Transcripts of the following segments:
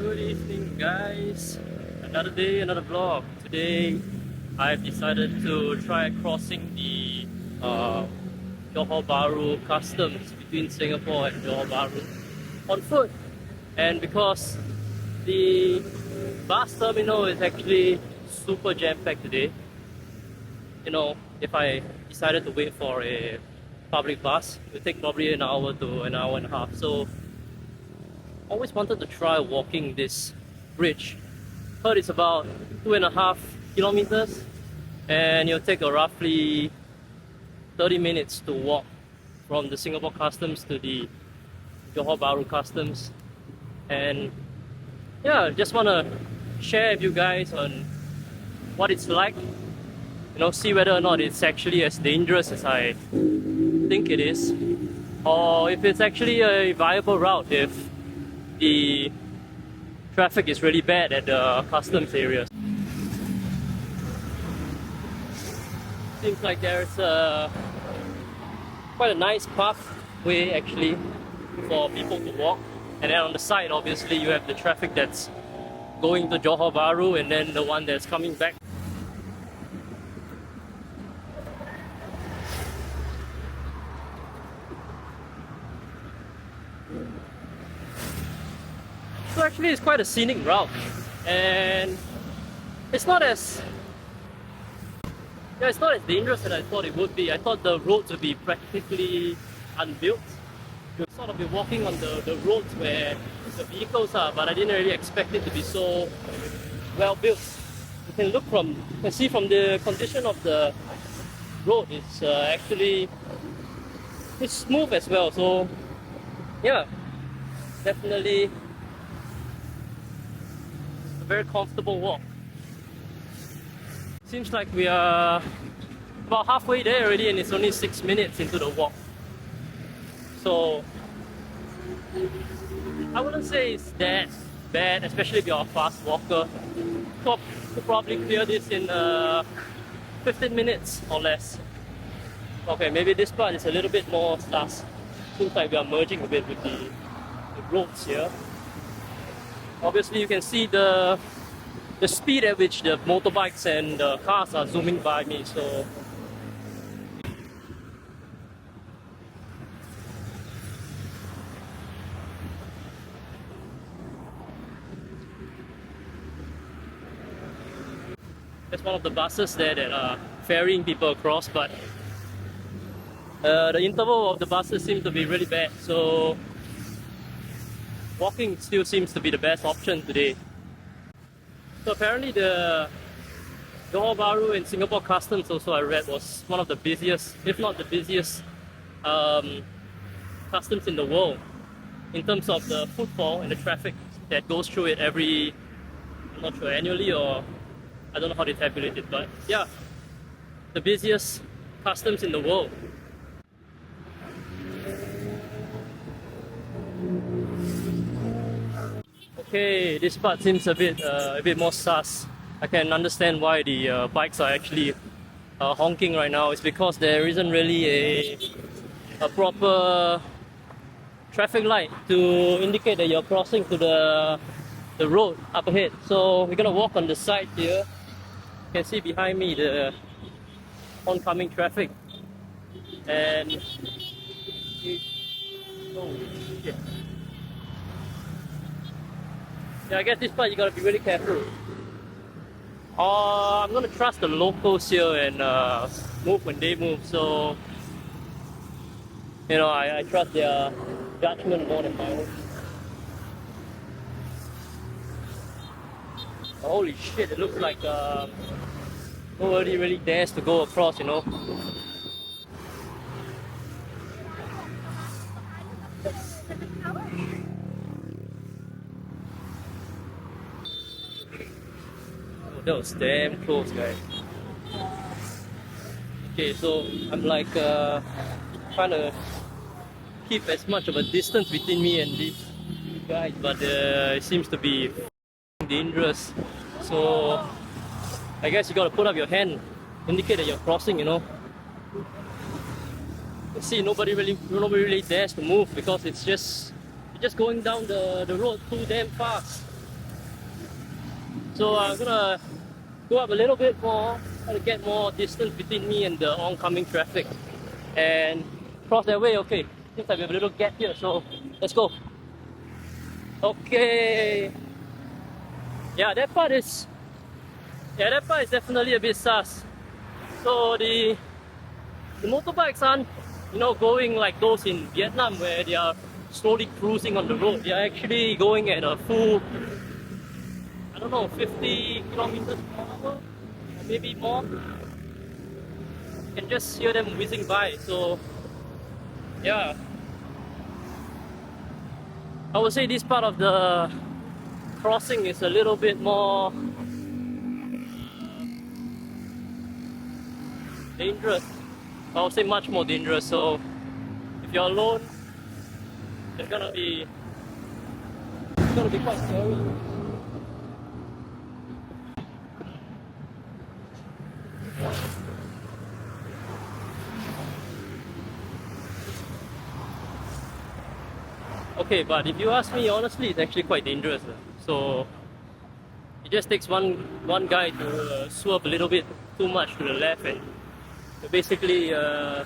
Good evening, guys. Another day, another vlog. Today, I've decided to try crossing the Johor Bahru customs between Singapore and Johor Bahru on foot. And because the bus terminal is actually super jam-packed today, if I decided to wait for a public bus, it would take probably an hour to an hour and a half. So always wanted to try walking this bridge. Heard it's about 2.5 kilometers and it'll take a roughly 30 minutes to walk from the Singapore customs to the Johor Bahru customs. And yeah, just want to share with you guys on what it's like, see whether or not it's actually as dangerous as I think it is, or if it's actually a viable route if the traffic is really bad at the customs areas. Seems like there's quite a nice pathway actually for people to walk, and then on the side obviously you have the traffic that's going to Johor Bahru and then the one that's coming back. So actually it's quite a scenic route, and it's not as dangerous as I thought it would be. I thought the roads would be practically unbuilt. You'll sort of be walking on the roads where the vehicles are, but I didn't really expect it to be so well built. You can see from the condition of the road, it's smooth as well. So yeah, definitely very comfortable walk. Seems like we are about halfway there already and it's only 6 minutes into the walk. So I wouldn't say it's that bad, especially if you're a fast walker. Could probably clear this in 15 minutes or less. Okay, maybe this part is a little bit more sus. Seems like we are merging a bit with the roads here. Obviously you can see the speed at which the motorbikes and the cars are zooming by me, so there's one of the buses there that are ferrying people across, but the interval of the buses seems to be really bad, so walking still seems to be the best option today. So apparently the Johor Bahru and Singapore Customs also, I read, was one of the busiest, if not the busiest, customs in the world in terms of the footfall and the traffic that goes through it I'm not sure, annually, or I don't know how they tabulate it, but yeah, the busiest customs in the world. Okay, this part seems a bit more sus. I can understand why the bikes are actually honking right now. It's because there isn't really a proper traffic light to indicate that you're crossing to the road up ahead. So we're gonna walk on the side here. You can see behind me the oncoming traffic, and holy shit. Yeah, I guess this part you gotta be really careful. I'm gonna trust the locals here and move when they move. So I trust their judgment more than my own. Holy shit! It looks like nobody really dares to go across. That was damn close, guys. Okay, so I'm like trying to keep as much of a distance between me and these guys, but it seems to be dangerous. So I guess you gotta put up your hand, indicate that you're crossing. You see, nobody really dares to move because it's just going down the road too damn fast. So I'm gonna go up a little bit more, try to get more distance between me and the oncoming traffic, and cross that way. Okay, seems like we have a little gap here, so let's go. Okay. Yeah, that part is definitely a bit sus. So the motorbikes aren't, going like those in Vietnam where they are slowly cruising on the road. They are actually going at a full, I don't know, 50 kilometers per hour, or maybe more. You can just hear them whizzing by. So yeah, I would say this part of the crossing is a little bit more dangerous. I would say much more dangerous. So if you're alone, it's gonna be quite scary. Okay, but if you ask me, honestly, it's actually quite dangerous. So it just takes one guy to swerve a little bit too much to the left, and you're basically a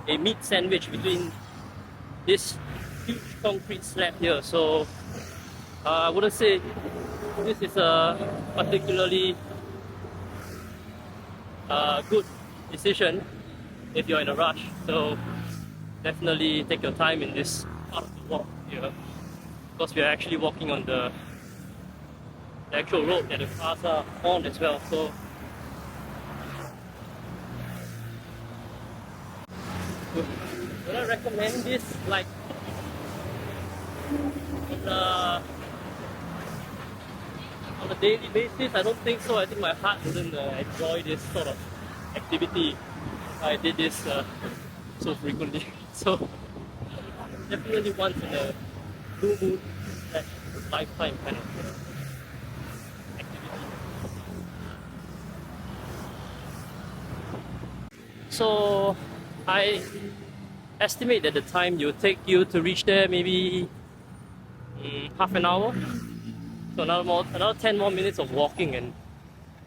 meat sandwich between this huge concrete slab here. So I wouldn't say this is a particularly good decision if you're in a rush. So definitely take your time in this part of the walk here, because we are actually walking on the actual road that the cars are on as well. So would I recommend this like on a daily basis? I don't think so. I think my heart wouldn't enjoy this sort of activity. I did this so frequently. So definitely once in a blue moon, lifetime kind of activity. So I estimate that the time it will take you to reach there maybe half an hour. So another 10 more minutes of walking, and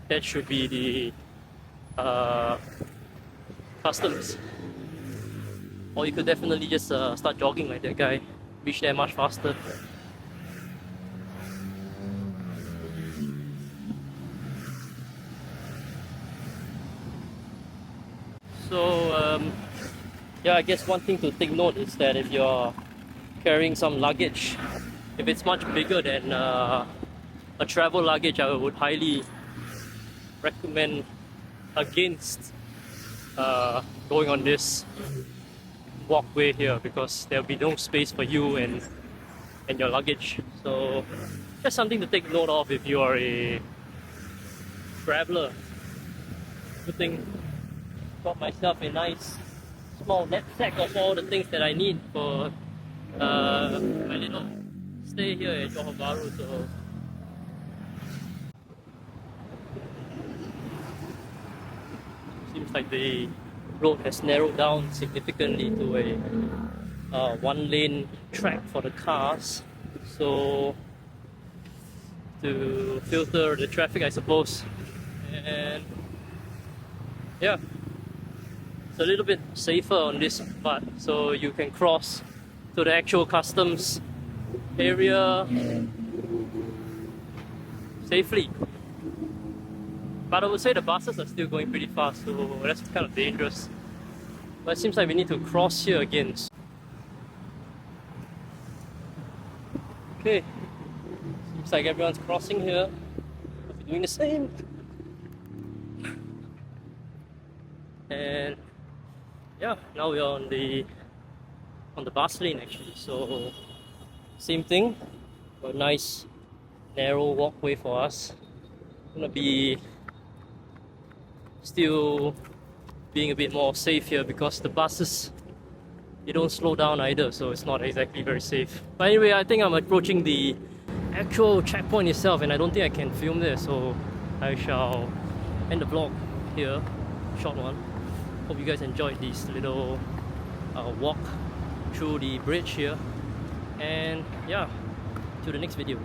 that should be the customs. Or you could definitely just start jogging like that guy, reach there much faster. So yeah, I guess one thing to take note is that if you're carrying some luggage, if it's much bigger than a travel luggage, I would highly recommend against going on this walkway here, because there'll be no space for you and your luggage. So just something to take note of if you are a traveler. Good thing got myself a nice small knapsack of all the things that I need for my little stay here at Johor Bahru. So seems like the road has narrowed down significantly to a one-lane track for the cars. So to filter the traffic, I suppose. And yeah, it's a little bit safer on this part, so you can cross to the actual customs area safely. But I would say the buses are still going pretty fast, so that's kind of dangerous. But it seems like we need to cross here again. Okay, seems like everyone's crossing here. We're doing the same. And yeah, now we're on the bus lane actually. So same thing, a nice narrow walkway for us. Gonna be still being a bit more safe here, because the buses, they don't slow down either, so it's not exactly very safe. But anyway, I think I'm approaching the actual checkpoint itself, and I don't think I can film this, so I shall end the vlog here, short one. Hope you guys enjoyed this little walk through the bridge here, and yeah, to the next video.